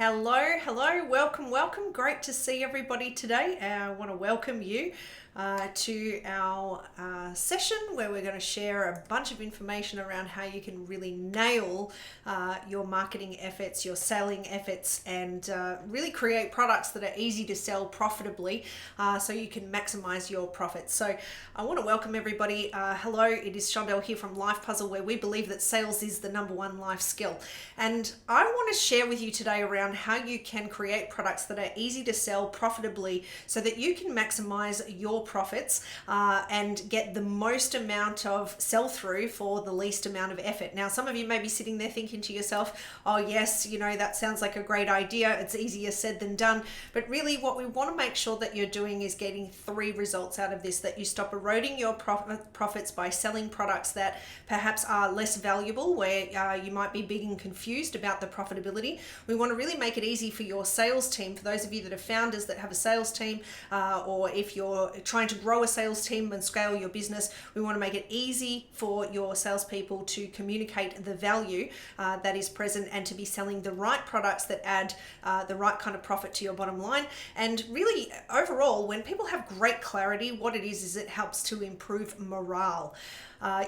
Hello, welcome. Great to see everybody today. I want to welcome you to our session where we're going to share a bunch of information around how you can really nail your marketing efforts, your selling efforts, and really create products that are easy to sell profitably so you can maximize your profits. So I want to welcome everybody. Hello, it is Shondell here from Life Puzzle, where we believe that sales is the number one life skill. And I want to share with you today around how you can create products that are easy to sell profitably so that you can maximize your profits and get the most amount of sell through for the least amount of effort. Now, some of you may be sitting there thinking to yourself, oh yes, that sounds like a great idea. It's easier said than done. But really what we want to make sure that you're doing is getting 3 results out of this: that you stop eroding your profits by selling products that perhaps are less valuable, where you might be big and confused about the profitability. We want to really make it easy for your sales team, for those of you that are founders that have a sales team, or if you're trying to grow a sales team and scale your business, we want to make it easy for your salespeople to communicate the value that is present and to be selling the right products that add the right kind of profit to your bottom line. And really, overall, when people have great clarity, what it is it helps to improve morale.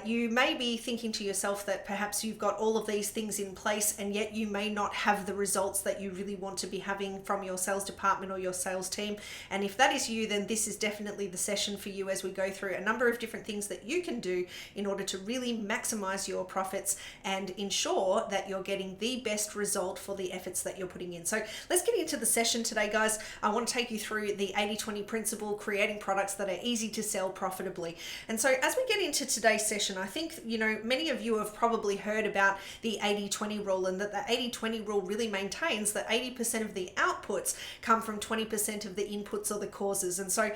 You may be thinking to yourself that perhaps you've got all of these things in place and yet you may not have the results that you really want to be having from your sales department or your sales team. And if that is you, then this is definitely the session for you as we go through a number of different things that you can do in order to really maximize your profits and ensure that you're getting the best result for the efforts that you're putting in. So let's get into the session today, guys. I want to take you through the 80-20 principle, creating products that are easy to sell profitably. And so as we get into today's session, I think many of you have probably heard about the 80-20 rule, and that the 80-20 rule really maintains that 80% of the outputs come from 20% of the inputs or the causes. And so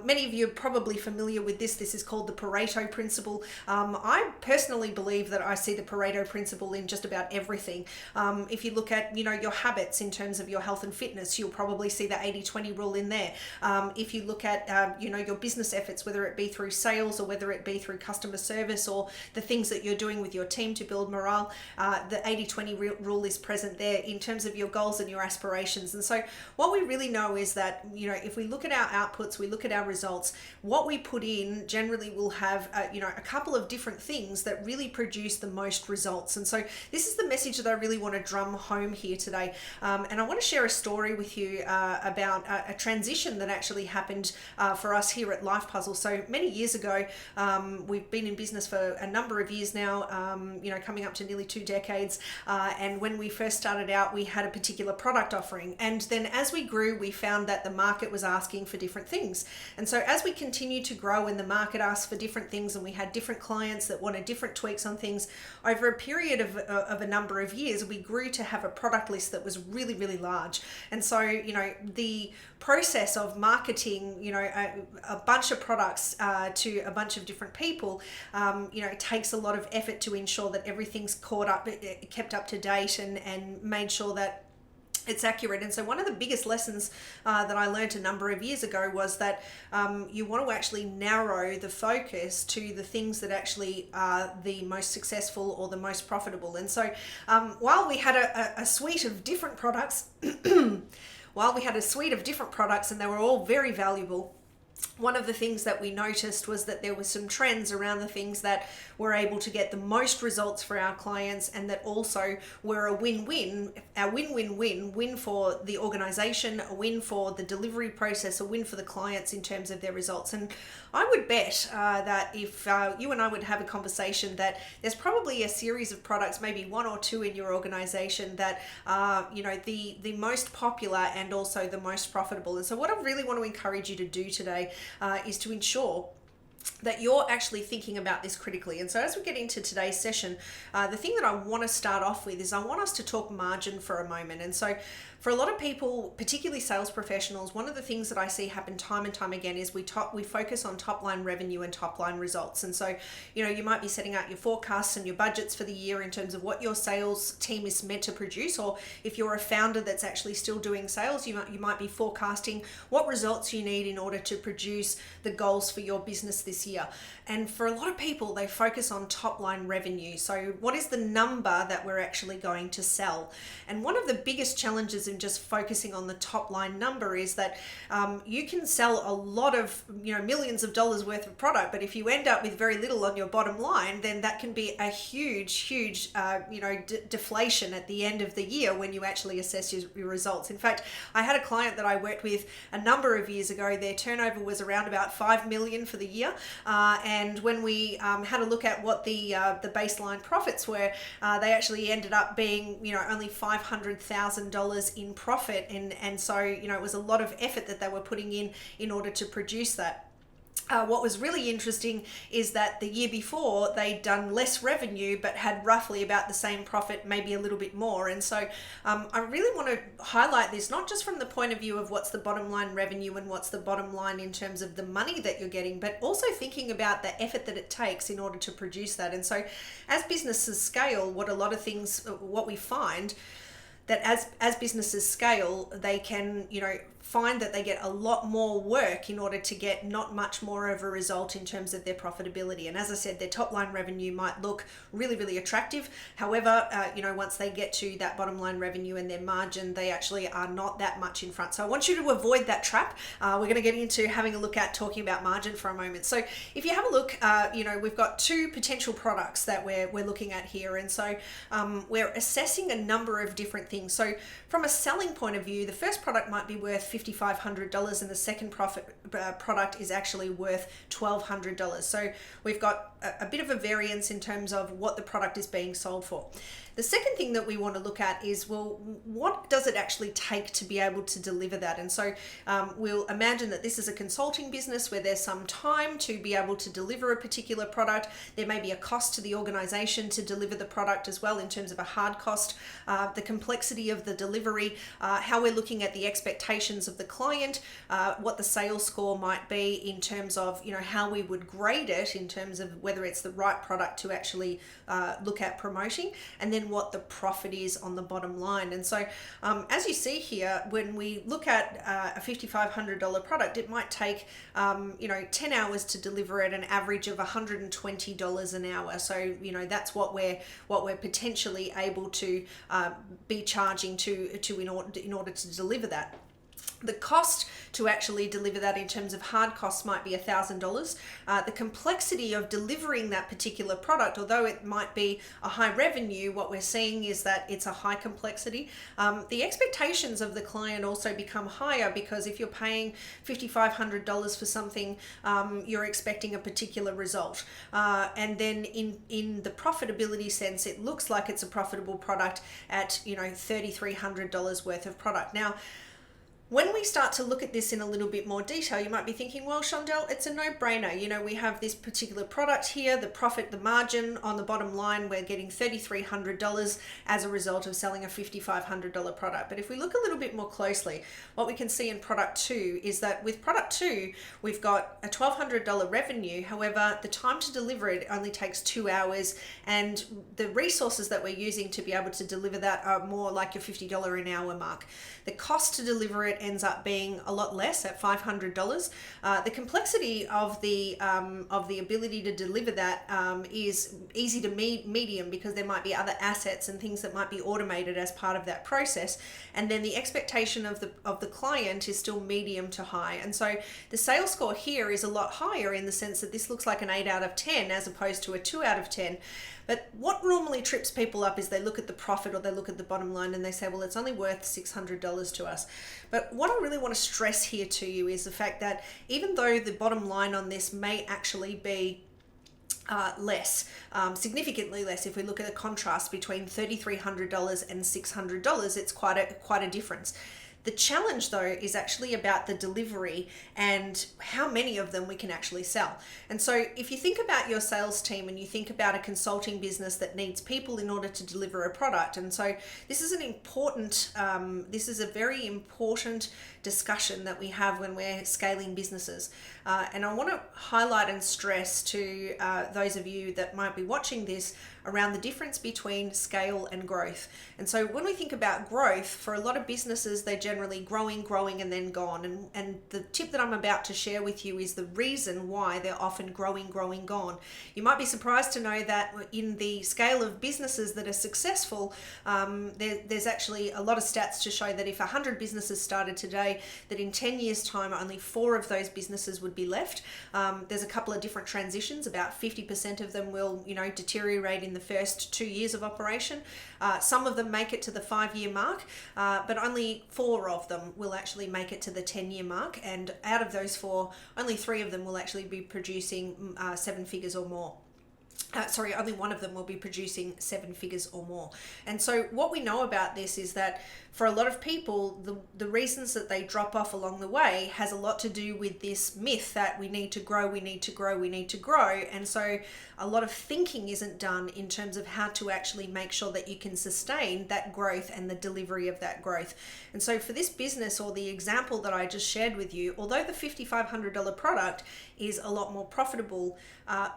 many of you are probably familiar with this. This is called the Pareto Principle. I personally believe that I see the Pareto Principle in just about everything. If you look at your habits in terms of your health and fitness, you'll probably see the 80-20 rule in there. If you look at your business efforts, whether it be through sales or whether it be through customer service or the things that you're doing with your team to build morale, the 80-20 rule is present there in terms of your goals and your aspirations. And so what we really know is that if we look at our outputs, we look at our results, what we put in generally will have a couple of different things that really produce the most results. And so this is the message that I really want to drum home here today. And I want to share a story with you about a transition that actually happened for us here at Life Puzzle. So many years ago, we've been in business for a number of years now, coming up to nearly 2 decades. And when we first started out, we had a particular product offering. And then as we grew, we found that the market was asking for different things. And so as we continued to grow and the market asked for different things, and we had different clients that wanted different tweaks on things, over a period of a number of years, we grew to have a product list that was really, really large. And so, the process of marketing, a bunch of products to a bunch of different people, it takes a lot of effort to ensure that everything's kept up to date and made sure that it's accurate. And so one of the biggest lessons that I learned a number of years ago was that you want to actually narrow the focus to the things that actually are the most successful or the most profitable. And so while we had a suite of different products, and they were all very valuable, one of the things that we noticed was that there were some trends around the things that were able to get the most results for our clients, and that also were a win-win for the organization, a win for the delivery process, a win for the clients in terms of their results. And I would bet that if you and I would have a conversation, that there's probably a series of products, maybe 1 or 2 in your organization, that are the most popular and also the most profitable. And so what I really want to encourage you to do today is to ensure that you're actually thinking about this critically. And so as we get into today's session, the thing that I want to start off with is I want us to talk margin for a moment. And so for a lot of people, particularly sales professionals, one of the things that I see happen time and time again is we focus on top line revenue and top line results. And so, you might be setting out your forecasts and your budgets for the year in terms of what your sales team is meant to produce. Or if you're a founder that's actually still doing sales, you might be forecasting what results you need in order to produce the goals for your business this year. And for a lot of people, they focus on top line revenue. So what is the number that we're actually going to sell? And one of the biggest challenges in just focusing on the top line number is that you can sell a lot of, millions of dollars worth of product, but if you end up with very little on your bottom line, then that can be a huge deflation at the end of the year when you actually assess your results. In fact, I had a client that I worked with a number of years ago. Their turnover was around about 5 million for the year, and when we had a look at what the baseline profits were, they actually ended up being only $500,000 in profit, and so it was a lot of effort that they were putting in order to produce that. What was really interesting is that the year before they'd done less revenue but had roughly about the same profit, maybe a little bit more. And so I really want to highlight this, not just from the point of view of what's the bottom line revenue and what's the bottom line in terms of the money that you're getting, but also thinking about the effort that it takes in order to produce that. And so as businesses scale, what we find that as businesses scale, they can, find that they get a lot more work in order to get not much more of a result in terms of their profitability. And as I said, their top line revenue might look really, really attractive. However, once they get to that bottom line revenue and their margin, they actually are not that much in front. So I want you to avoid that trap. We're going to get into having a look at talking about margin for a moment. So if you have a look, we've got two potential products that we're looking at here. And so we're assessing a number of different things. So from a selling point of view, the first product might be worth $5,500 and the second product is actually worth $1,200. So we've got a bit of a variance in terms of what the product is being sold for. The second thing that we want to look at is, well, what does it actually take to be able to deliver that? And so we'll imagine that this is a consulting business where there's some time to be able to deliver a particular product. There may be a cost to the organization to deliver the product as well in terms of a hard cost, the complexity of the delivery, how we're looking at the expectations of the client, what the sales score might be in terms of, how we would grade it in terms of whether it's the right product to actually look at promoting, and then what the profit is on the bottom line. And so as you see here, when we look at a $5,500 product, it might take 10 hours to deliver at an average of $120 an hour. So that's what we're potentially able to be charging in order to deliver that. The cost to actually deliver that in terms of hard costs might be $1,000. The complexity of delivering that particular product, although it might be a high revenue, what we're seeing is that it's a high complexity. The expectations of the client also become higher, because if you're paying $5,500 for something, you're expecting a particular result. And then in the profitability sense, it looks like it's a profitable product at $3,300 worth of product. Now, when we start to look at this in a little bit more detail, you might be thinking, well, Shondell, it's a no-brainer. We have this particular product here, the profit, the margin on the bottom line, we're getting $3,300 as a result of selling a $5,500 product. But if we look a little bit more closely, what we can see in product two is that with product two, we've got a $1,200 revenue. However, the time to deliver it only takes 2 hours, and the resources that we're using to be able to deliver that are more like your $50 an hour mark. The cost to deliver it ends up being a lot less at $500. The complexity of the ability to deliver that is easy to medium, because there might be other assets and things that might be automated as part of that process. And then the expectation of the client is still medium to high. And so the sales score here is a lot higher in the sense that this looks like an 8 out of 10 as opposed to a 2 out of 10. But what normally trips people up is they look at the profit or they look at the bottom line and they say, well, it's only worth $600 to us. But what I really want to stress here to you is the fact that even though the bottom line on this may actually be less, significantly less, if we look at the contrast between $3,300 and $600, it's quite a difference. The challenge, though, is actually about the delivery and how many of them we can actually sell. And so if you think about your sales team and you think about a consulting business that needs people in order to deliver a product, and so this is a very important discussion that we have when we're scaling businesses. And I want to highlight and stress to those of you that might be watching this around the difference between scale and growth. And so when we think about growth, for a lot of businesses, they're generally growing, and then gone. And the tip that I'm about to share with you is the reason why they're often growing, gone. You might be surprised to know that in the scale of businesses that are successful, there's actually a lot of stats to show that if 100 businesses started today, that in 10 years' time, only 4 of those businesses would be left. There's a couple of different transitions. About 50% of them will, deteriorate in the first 2 years of operation. Some of them make it to the 5-year mark, but only 4 of them will actually make it to the 10-year mark. And out of those 4, only 3 of them will actually be producing 7 figures or more. Only 1 of them will be producing 7 figures or more. And so what we know about this is that for a lot of people, the reasons that they drop off along the way has a lot to do with this myth that we need to grow. And so a lot of thinking isn't done in terms of how to actually make sure that you can sustain that growth and the delivery of that growth. And so for this business, or the example that I just shared with you, although the $5,500 product is a lot more profitable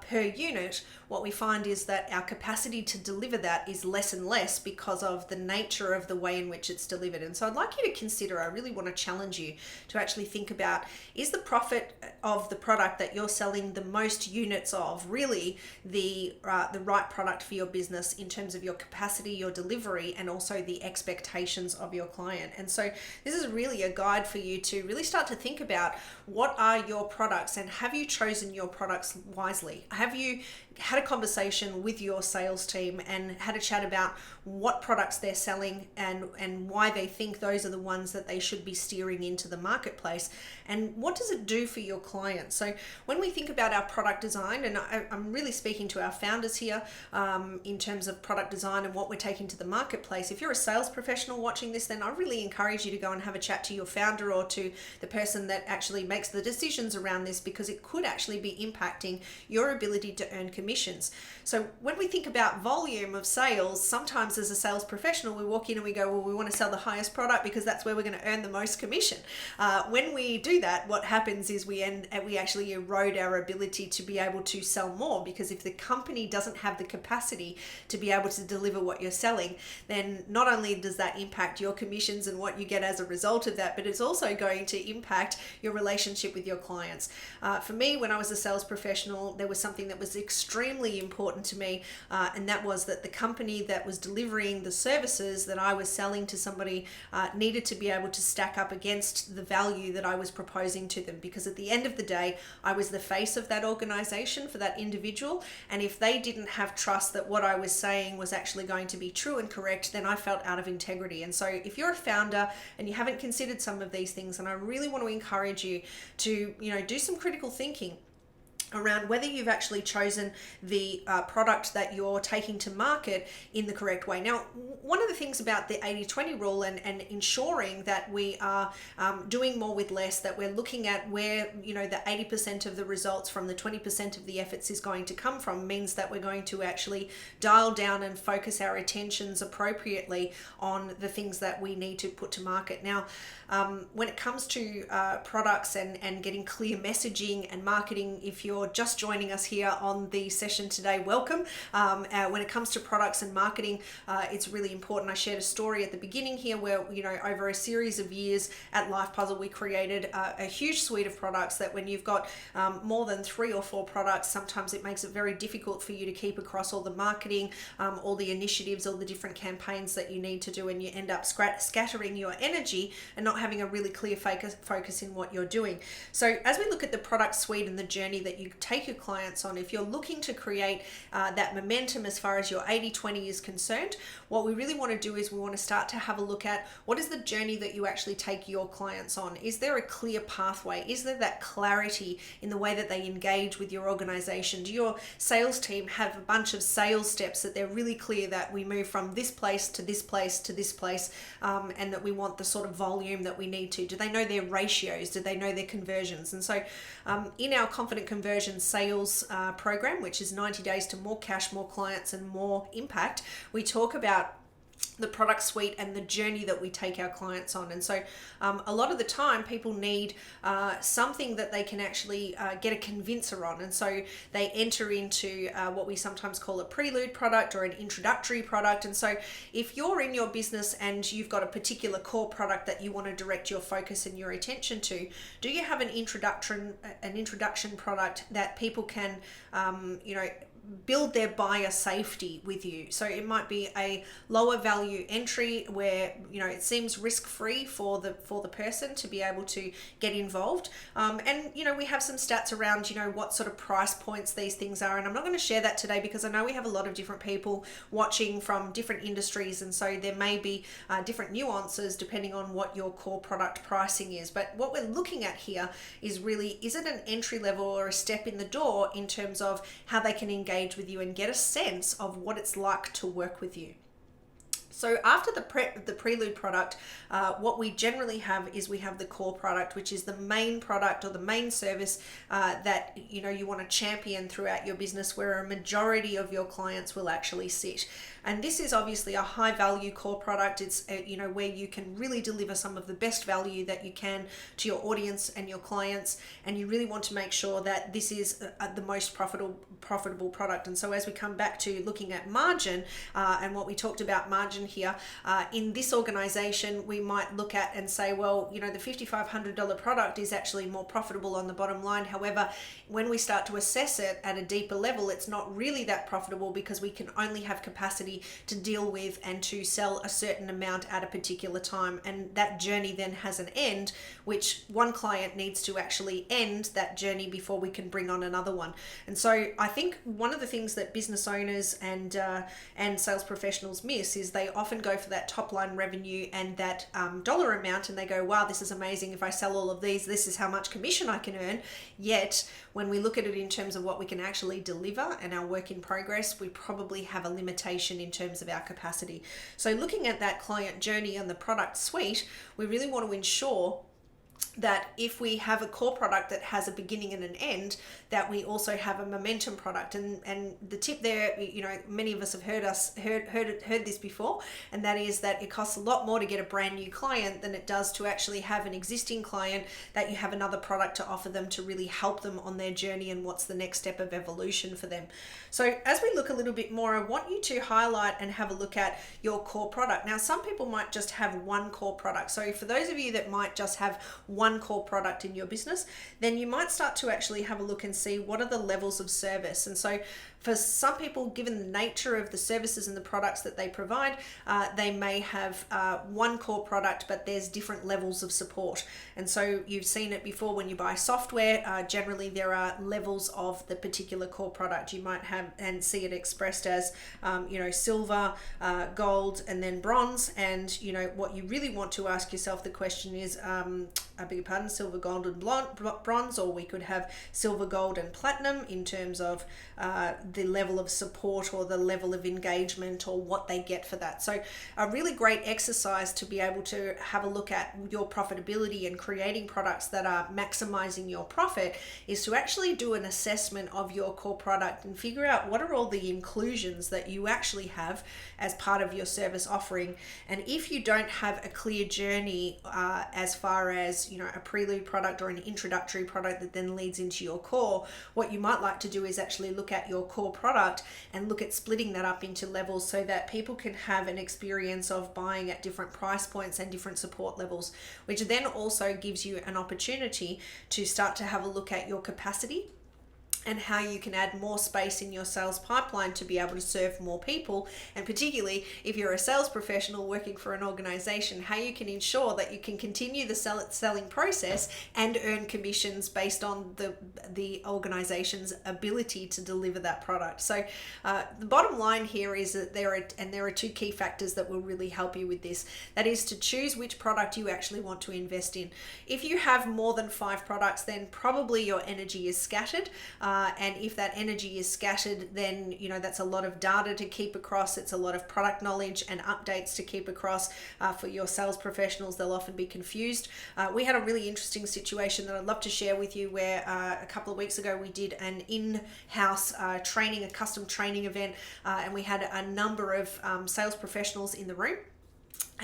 per unit, what we find is that our capacity to deliver that is less and less because of the nature of the way in which it's delivered. And so I'd like you to consider, I really want to challenge you to actually think about, is the profit of the product that you're selling the most units of really the right product for your business in terms of your capacity, your delivery, and also the expectations of your client? And so this is really a guide for you to really start to think about, what are your products, and have you chosen your products wisely? Have you had a conversation with your sales team and had a chat about what products they're selling and why they think those are the ones that they should be steering into the marketplace? And what does it do for your clients? So when we think about our product design, and I'm really speaking to our founders here in terms of product design and what we're taking to the marketplace. If you're a sales professional watching this, then I really encourage you to go and have a chat to your founder or to the person that actually makes the decisions around this, because it could actually be impacting your ability to earn commissions. So when we think about volume of sales, sometimes as a sales professional, we walk in and we go, well, we want to sell the highest product because that's where we're going to earn the most commission. When we do that, what happens is we actually erode our ability to be able to sell more, because if the company doesn't have the capacity to be able to deliver what you're selling, then not only does that impact your commissions and what you get as a result of that, but it's also going to impact your relationship with your clients. For me, when I was a sales professional, there was something that was extremely important to me, and that was that the company that was delivering the services that I was selling to somebody needed to be able to stack up against the value that I was proposing to them, because at the end of the day, I was the face of that organization for that individual, and if they didn't have trust that what I was saying was actually going to be true and correct, then I felt out of integrity. And so if you're a founder and you haven't considered some of these things, and I really want to encourage you to do some critical thinking around whether you've actually chosen the product that you're taking to market in the correct way. Now, one of the things about the 80-20 rule and ensuring that we are doing more with less, that we're looking at where, the 80% of the results from the 20% of the efforts is going to come from, means that we're going to actually dial down and focus our attentions appropriately on the things that we need to put to market. Now, when it comes to products and getting clear messaging and marketing, if you're just joining us here on the session today, welcome. When it comes to products and marketing, it's really important. I shared a story at the beginning here where, over a series of years at Life Puzzle, we created a huge suite of products that when you've got more than 3 or 4 products, sometimes it makes it very difficult for you to keep across all the marketing, all the initiatives, all the different campaigns that you need to do, and you end up scattering your energy and not having a really clear focus in what you're doing. So as we look at the product suite and the journey that you take your clients on, if you're looking to create that momentum as far as your 80-20 is concerned, what we really want to do is we want to start to have a look at what is the journey that you actually take your clients on. Is there a clear pathway? Is there that clarity in the way that they engage with your organization? Do your sales team have a bunch of sales steps that they're really clear that we move from this place to this place to this place, and that we want the sort of volume that we need to? Do they know their ratios? Do they know their conversions? And so in our Confident Conversion sales program, which is 90 days to more cash, more clients, and more impact, we talk about the product suite and the journey that we take our clients on. And so a lot of the time people need something that they can actually get a convincer on. And so they enter into what we sometimes call a prelude product or an introductory product. And so if you're in your business and you've got a particular core product that you want to direct your focus and your attention to, do you have an introduction product that people can, build their buyer safety with you? So it might be a lower value entry where it seems risk-free for the person to be able to get involved, and we have some stats around what sort of price points these things are, and I'm not going to share that today because I know we have a lot of different people watching from different industries, and so there may be different nuances depending on what your core product pricing is. But what we're looking at here is really, is it an entry level or a step in the door in terms of how they can engage with you and get a sense of what it's like to work with you. So after the prelude product, what we generally have is we have the core product, which is the main product or the main service that you want to champion throughout your business, where a majority of your clients will actually sit. And this is obviously a high value core product. It's where you can really deliver some of the best value that you can to your audience and your clients, and you really want to make sure that this is the most profitable product. And so as we come back to looking at margin and what we talked about margin here, in this organization we might look at and say, well, the $5,500 product is actually more profitable on the bottom line. However, when we start to assess it at a deeper level, it's not really that profitable because we can only have capacity to deal with and to sell a certain amount at a particular time, and that journey then has an end, which one client needs to actually end that journey before we can bring on another one. And so I think one of the things that business owners and sales professionals miss is they often go for that top line revenue and that dollar amount, and they go, wow, this is amazing. If I sell all of these, this is how much commission I can earn. Yet when we look at it in terms of what we can actually deliver and our work in progress, we probably have a limitation in terms of our capacity. So looking at that client journey and the product suite, we really want to ensure that if we have a core product that has a beginning and an end, that we also have a momentum product. And the tip there, many of us have heard this before, and that is that it costs a lot more to get a brand new client than it does to actually have an existing client, that you have another product to offer them to really help them on their journey and what's the next step of evolution for them. So as we look a little bit more, I want you to highlight and have a look at your core product. Now, some people might just have one core product. So for those of you that might just have one core product in your business, then you might start to actually have a look and see what are the levels of service. And so for some people, given the nature of the services and the products that they provide, they may have one core product, but there's different levels of support. And so you've seen it before when you buy software, generally there are levels of the particular core product. You might have and see it expressed as, silver, gold, and then bronze. And, what you really want to ask yourself the question is, I beg your pardon, silver, gold, and bronze, or we could have silver, gold, and platinum in terms of the level of support or the level of engagement or what they get for that. So a really great exercise to be able to have a look at your profitability and creating products that are maximizing your profit is to actually do an assessment of your core product and figure out what are all the inclusions that you actually have as part of your service offering. And if you don't have a clear journey as far as a prelude product or an introductory product that then leads into your core, what you might like to do is actually look at your core product and look at splitting that up into levels so that people can have an experience of buying at different price points and different support levels, which then also gives you an opportunity to start to have a look at your capacity and how you can add more space in your sales pipeline to be able to serve more people. And particularly if you're a sales professional working for an organization, how you can ensure that you can continue the selling process and earn commissions based on the organization's ability to deliver that product. So the bottom line here is that there are two key factors that will really help you with this. That is to choose which product you actually want to invest in. If you have more than 5 products, then probably your energy is scattered. and if that energy is scattered, then that's a lot of data to keep across. It's a lot of product knowledge and updates to keep across. For your sales professionals, they'll often be confused. We had a really interesting situation that I'd love to share with you where a couple of weeks ago we did an in-house training, a custom training event, and we had a number of sales professionals in the room.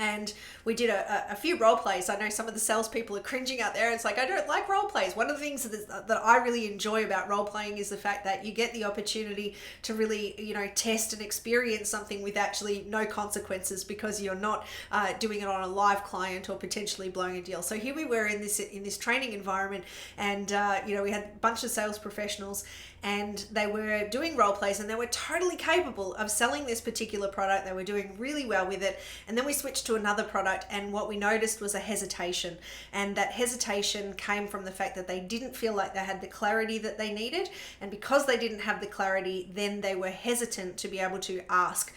And we did a few role plays. I know some of the salespeople are cringing out there. It's like, I don't like role plays. One of the things that I really enjoy about role playing is the fact that you get the opportunity to really, test and experience something with actually no consequences, because you're not doing it on a live client or potentially blowing a deal. So here we were in this training environment, and we had a bunch of sales professionals, and they were doing role plays, and they were totally capable of selling this particular product. They were doing really well with it. And then we switched to another product, and what we noticed was a hesitation. And that hesitation came from the fact that they didn't feel like they had the clarity that they needed. And because they didn't have the clarity, then they were hesitant to be able to ask,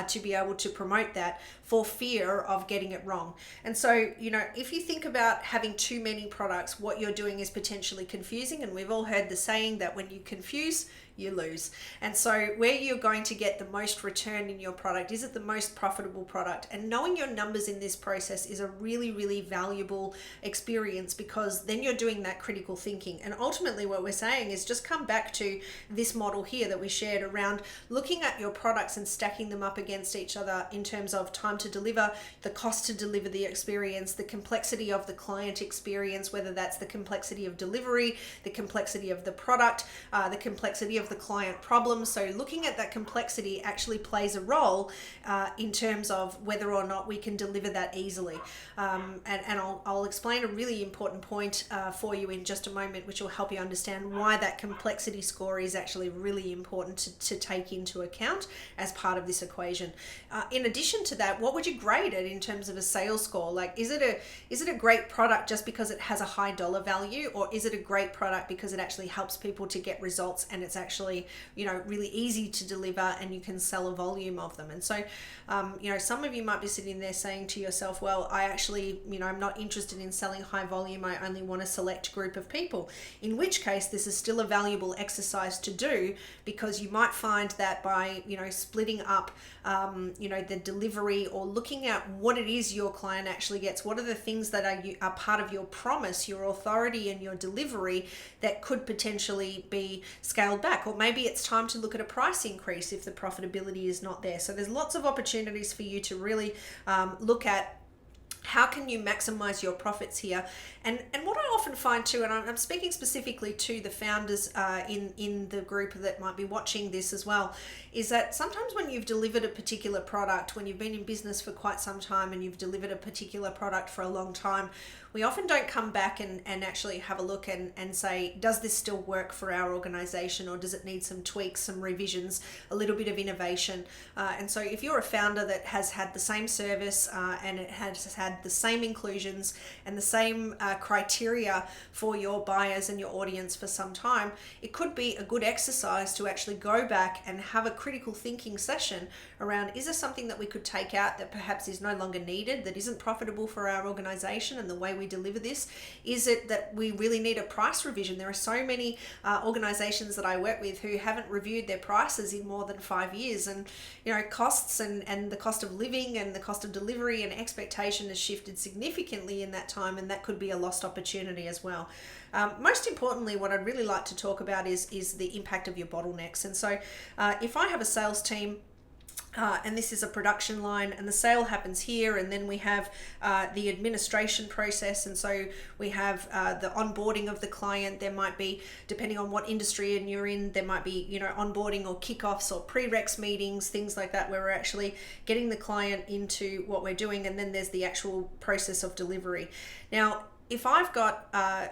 to be able to promote that, for fear of getting it wrong. And so, if you think about having too many products, what you're doing is potentially confusing. And we've all heard the saying that when you confuse, you lose. And so where you're going to get the most return in your product, is it the most profitable product? And knowing your numbers in this process is a really, really valuable experience, because then you're doing that critical thinking. And ultimately what we're saying is just come back to this model here that we shared around looking at your products and stacking them up against each other in terms of time to deliver, the cost to deliver the experience, the complexity of the client experience, whether that's the complexity of delivery, the complexity of the product, the complexity of the client problem. So looking at that complexity actually plays a role in terms of whether or not we can deliver that easily. And I'll explain a really important point for you in just a moment, which will help you understand why that complexity score is actually really important to take into account as part of this equation. In addition to that, what would you grade it in terms of a sales score? Like, is it a great product just because it has a high dollar value, or is it a great product because it actually helps people to get results and it's actually really easy to deliver and you can sell a volume of them? And so some of you might be sitting there saying to yourself, well, I actually I'm not interested in selling high volume. I only want a select group of people. In which case, this is still a valuable exercise to do, because you might find that by splitting up the delivery, or looking at what it is your client actually gets, what are the things that are part of your promise, your authority, and your delivery that could potentially be scaled back. Or maybe it's time to look at a price increase if the profitability is not there. So there's lots of opportunities for you to really look at how can you maximize your profits here. And what I often find too, and I'm speaking specifically to the founders in the group that might be watching this as well, is that sometimes when you've delivered a particular product, when you've been in business for quite some time and you've delivered a particular product for a long time, we often don't come back and actually have a look and say, does this still work for our organization, or does it need some tweaks, some revisions, a little bit of innovation? And so if you're a founder that has had the same service and it has had the same inclusions and the same criteria for your buyers and your audience for some time, it could be a good exercise to actually go back and have a critical thinking session around, is there something that we could take out that perhaps is no longer needed, that isn't profitable for our organization and the way we deliver this? Is it that we really need a price revision? There are so many organizations that I work with who haven't reviewed their prices in more than 5 years, and costs and the cost of living and the cost of delivery and expectation has shifted significantly in that time, and that could be a lost opportunity as well. Most importantly, what I'd really like to talk about is the impact of your bottlenecks. And so if I have a sales team, and this is a production line, and the sale happens here, and then we have the administration process, and so we have the onboarding of the client. There might be, depending on what industry and you're in, there might be onboarding or kickoffs or prereqs meetings, things like that, where we're actually getting the client into what we're doing, and then there's the actual process of delivery. Now, if I've got a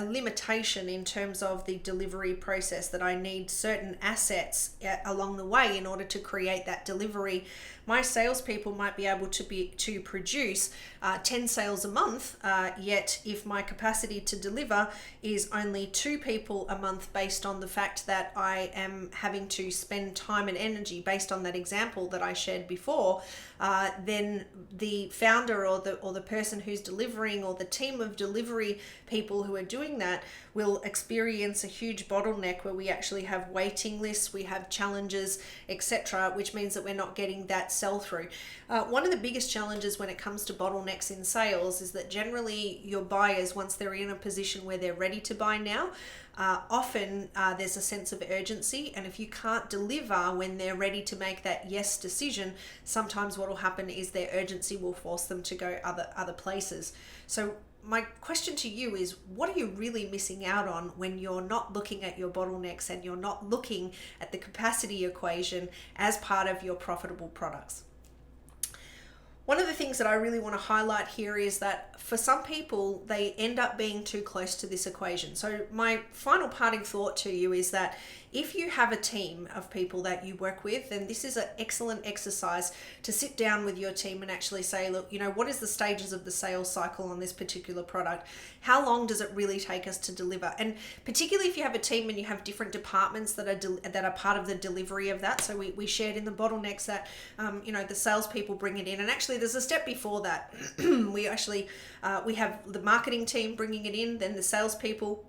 limitation in terms of the delivery process, that I need certain assets along the way in order to create that delivery, my salespeople might be able to produce 10 sales a month, yet if my capacity to deliver is only 2 people a month, based on the fact that I am having to spend time and energy based on that example that I shared before, then the founder or the person who's delivering, or the team of delivery people who are doing that, will experience a huge bottleneck where we actually have waiting lists, we have challenges, etc., which means that we're not getting that sell through. One of the biggest challenges when it comes to bottlenecks in sales is that generally your buyers, once they're in a position where they're ready to buy now, often there's a sense of urgency, and if you can't deliver when they're ready to make that yes decision, sometimes what will happen is their urgency will force them to go other places. So my question to you is, what are you really missing out on when you're not looking at your bottlenecks and you're not looking at the capacity equation as part of your profitable products? One of the things that I really want to highlight here is that for some people, they end up being too close to this equation. So my final parting thought to you is that if you have a team of people that you work with, then this is an excellent exercise to sit down with your team and actually say, look, what is the stages of the sales cycle on this particular product? How long does it really take us to deliver? And particularly if you have a team and you have different departments that are part of the delivery of that. So we shared in the bottlenecks that, the salespeople bring it in. And actually there's a step before that. we have the marketing team bringing it in, then the salespeople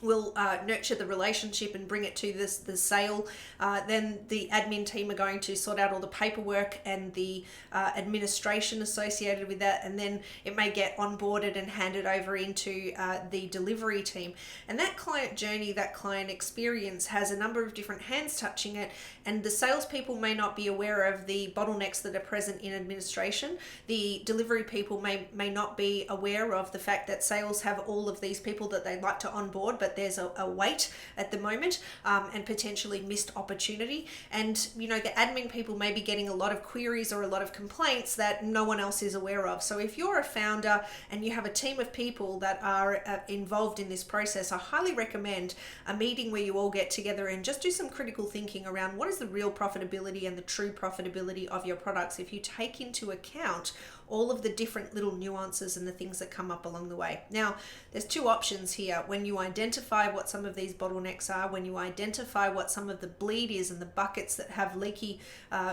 will nurture the relationship and bring it to the sale. Then the admin team are going to sort out all the paperwork and the administration associated with that, and then it may get onboarded and handed over into the delivery team. And that client journey, that client experience, has a number of different hands touching it, and the salespeople may not be aware of the bottlenecks that are present in administration. The delivery people may not be aware of the fact that sales have all of these people that they'd like to onboard, but there's a wait at the moment, and potentially missed opportunity. And the admin people may be getting a lot of queries or a lot of complaints that no one else is aware of. So if you're a founder and you have a team of people that are involved in this process, I highly recommend a meeting where you all get together and just do some critical thinking around what is the real profitability and the true profitability of your products, if you take into account all of the different little nuances and the things that come up along the way. Now, there's 2 options here. When you identify what some of these bottlenecks are, when you identify what some of the bleed is and the buckets that have leaky,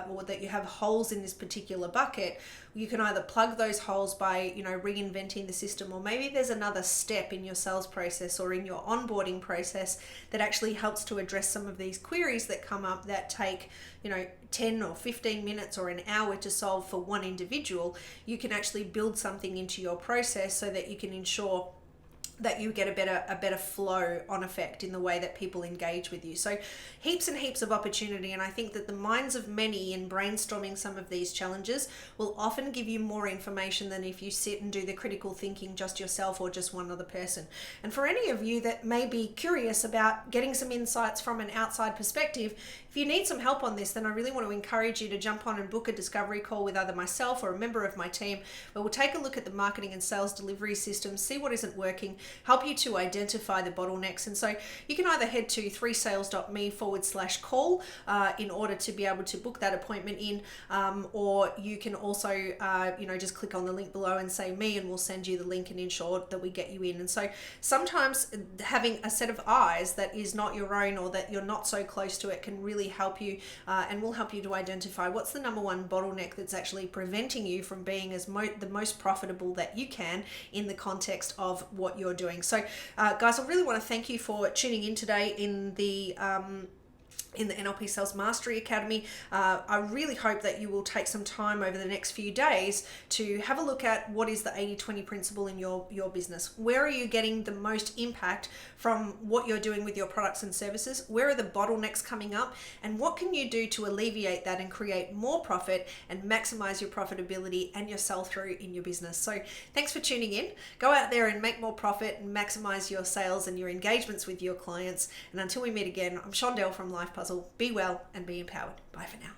or that you have holes in this particular bucket, you can either plug those holes by, reinventing the system, or maybe there's another step in your sales process or in your onboarding process that actually helps to address some of these queries that come up that take, 10 or 15 minutes or an hour to solve for one individual. You can actually build something into your process so that you can ensure that you get a better flow on effect in the way that people engage with you. So heaps and heaps of opportunity, and I think that the minds of many in brainstorming some of these challenges will often give you more information than if you sit and do the critical thinking just yourself or just one other person. And for any of you that may be curious about getting some insights from an outside perspective, if you need some help on this, then I really want to encourage you to jump on and book a discovery call with either myself or a member of my team, where we'll take a look at the marketing and sales delivery system, see what isn't working, help you to identify the bottlenecks. And so you can either head to 3sales.me/call in order to be able to book that appointment in, or you can also just click on the link below and say me, and we'll send you the link and ensure that we get you in. And so sometimes having a set of eyes that is not your own, or that you're not so close to it, can really help you, and will help you to identify what's the number one bottleneck that's actually preventing you from being the most profitable that you can in the context of what you're doing. So guys, I really want to thank you for tuning in today in the NLP Sales Mastery Academy. I really hope that you will take some time over the next few days to have a look at what is the 80-20 principle in your business. Where are you getting the most impact from what you're doing with your products and services? Where are the bottlenecks coming up? And what can you do to alleviate that and create more profit and maximize your profitability and your sell-through in your business? So thanks for tuning in. Go out there and make more profit and maximize your sales and your engagements with your clients. And until we meet again, I'm Shondell from Life Puzzle. Be well and be empowered. Bye for now.